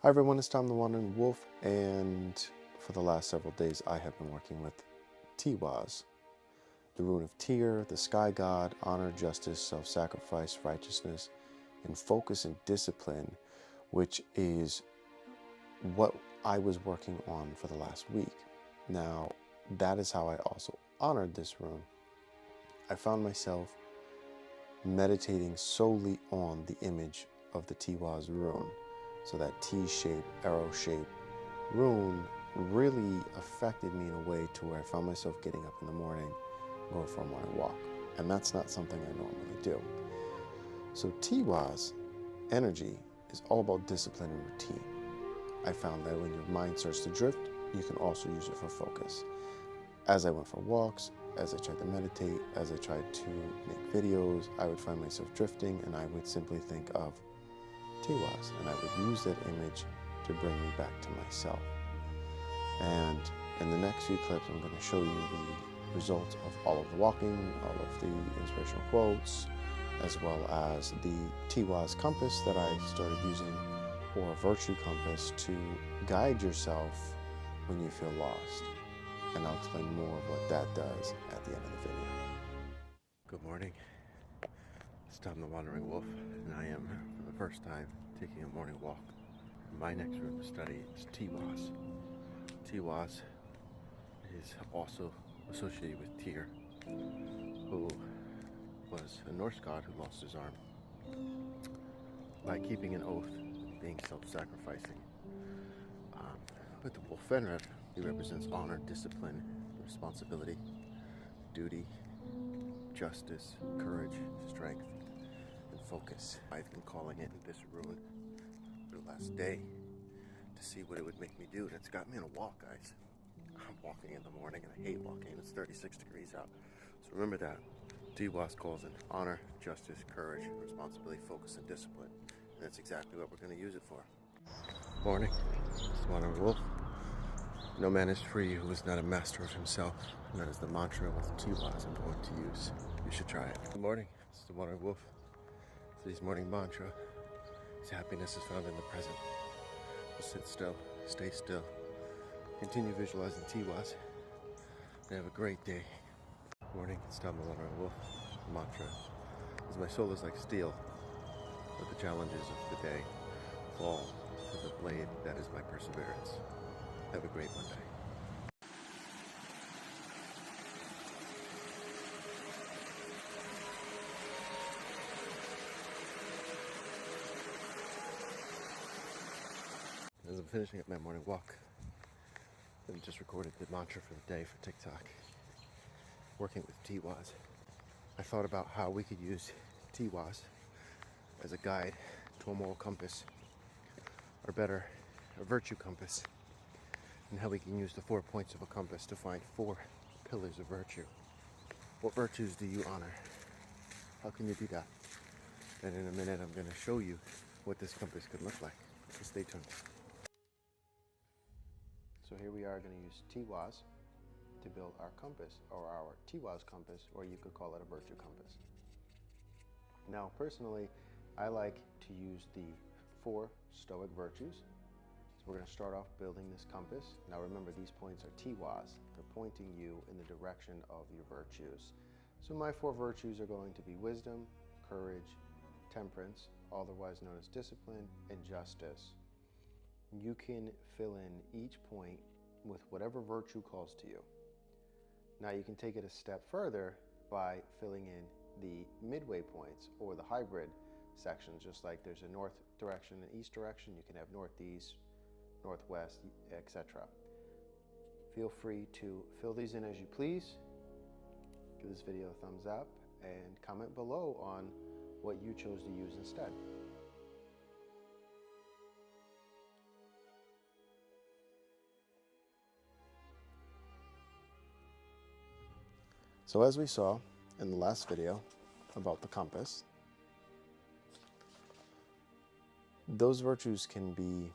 Hi everyone, it's Tom the Wandering Wolf, and for the last several days I have been working with Tiwaz, the Rune of TYR, the Sky God, honor, justice, self-sacrifice, righteousness, and focus and discipline, which is what I was working on for the last week. Now, that is how I also honored this rune. I found myself meditating solely on the image of the Tiwaz rune. So that T-shaped, arrow-shaped rune really affected me in a way to where I found myself getting up in the morning, going for a morning walk. And that's not something I normally do. So Tiwaz energy is all about discipline and routine. I found that when your mind starts to drift, you can also use it for focus. As I went for walks, as I tried to meditate, as I tried to make videos, I would find myself drifting and I would simply think of Tiwaz, and I would use that image to bring me back to myself. And in the next few clips, I'm going to show you the results of all of the walking, all of the inspirational quotes, as well as the Tiwaz compass that I started using, or a virtue compass to guide yourself when you feel lost. And I'll explain more of what that does at the end of the video. Good morning. It's Tom the Wandering Wolf, and I am, for the first time, taking a morning walk. My next room to study is Tiwaz. Tiwaz is also associated with Tyr, who was a Norse god who lost his arm by keeping an oath, being self-sacrificing. With the wolf Fenrir, he represents honor, discipline, responsibility, duty, justice, courage, strength, and focus. I've been calling it this rune for the last day to see what it would make me do, and it's got me on a walk, guys. I'm walking in the morning, and I hate walking. It's 36 degrees out. So remember that. Tiwaz calls it honor, justice, courage, responsibility, focus, and discipline. And that's exactly what we're going to use it for. Morning. It's the Wandering Wolf. No man is free who is not a master of himself. And that is the mantra with Tiwaz I'm going to use. You should try it. Good morning. It's the Wandering Wolf. Today's morning mantra is happiness is found in the present. Just sit still, stay still, continue visualizing Tiwaz, and have a great day. Good morning, it's Tom the Wandering Wolf. The mantra is my soul is like steel, but the challenges of the day fall to the blade that is my perseverance. Have a great Monday. As I'm finishing up my morning walk, I just recorded the mantra for the day for TikTok, working with Tiwaz. I thought about how we could use Tiwaz as a guide to a moral compass, or better, a virtue compass, and how we can use the 4 points of a compass to find 4 pillars of virtue. What virtues do you honor? How can you do that? And in a minute, I'm going to show you what this compass could look like. So stay tuned. So here we are going to use Tiwaz to build our compass, or our Tiwaz compass, or you could call it a virtue compass. Now, personally, I like to use the 4 stoic virtues. So we're going to start off building this compass. Now remember, these points are Tiwaz. They're pointing you in the direction of your virtues. So my 4 virtues are going to be wisdom, courage, temperance, otherwise known as discipline, and justice. You can fill in each point with whatever virtue calls to you. Now you can take it a step further by filling in the midway points, or the hybrid sections. Just like there's a north direction and east direction, you can have northeast, northwest, etc. Feel free to fill these in as you please. Give this video a thumbs up and comment below on what you chose to use instead. So as we saw in the last video about the compass, those virtues can be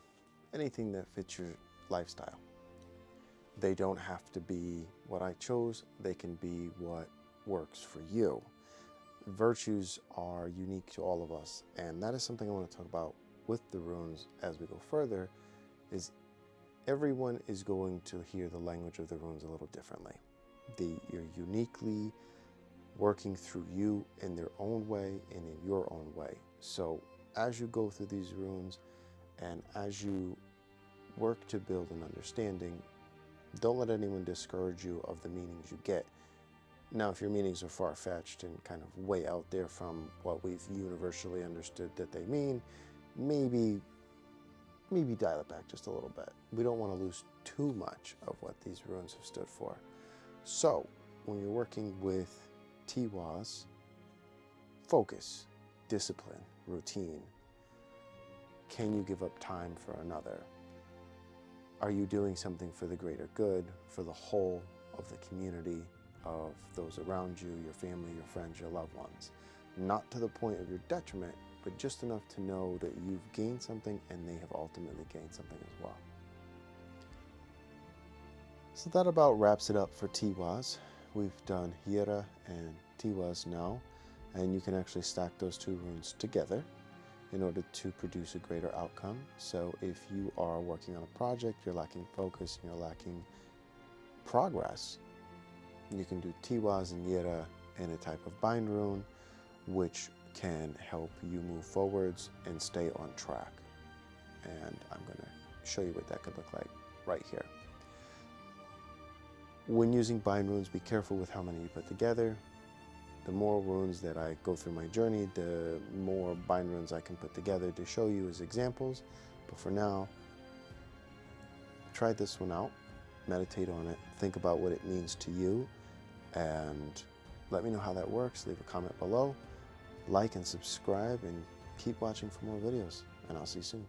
anything that fits your lifestyle. They don't have to be what I chose, they can be what works for you. Virtues are unique to all of us, and that is something I want to talk about with the runes as we go further, is everyone is going to hear the language of the runes a little differently. You're uniquely working through you in their own way and in your own way. So as you go through these runes and as you work to build an understanding, don't let anyone discourage you of the meanings you get. Now, if your meanings are far-fetched and kind of way out there from what we've universally understood that they mean, maybe dial it back just a little bit. We don't want to lose too much of what these runes have stood for. So, when you're working with Tiwaz, focus, discipline, routine. Can you give up time for another? Are you doing something for the greater good, for the whole of the community, of those around you, your family, your friends, your loved ones? Not to the point of your detriment, but just enough to know that you've gained something and they have ultimately gained something as well. So that about wraps it up for Tiwaz. We've done Hira and Tiwaz now, and you can actually stack those two runes together in order to produce a greater outcome. So if you are working on a project, you're lacking focus, and you're lacking progress, you can do Tiwaz and Hira in a type of bind rune, which can help you move forwards and stay on track. And I'm going to show you what that could look like right here. When using bind runes, be careful with how many you put together. The more runes that I go through my journey, the more bind runes I can put together to show you as examples. But for now, try this one out, meditate on it, think about what it means to you, and let me know how that works. Leave a comment below, like and subscribe, and keep watching for more videos, and I'll see you soon.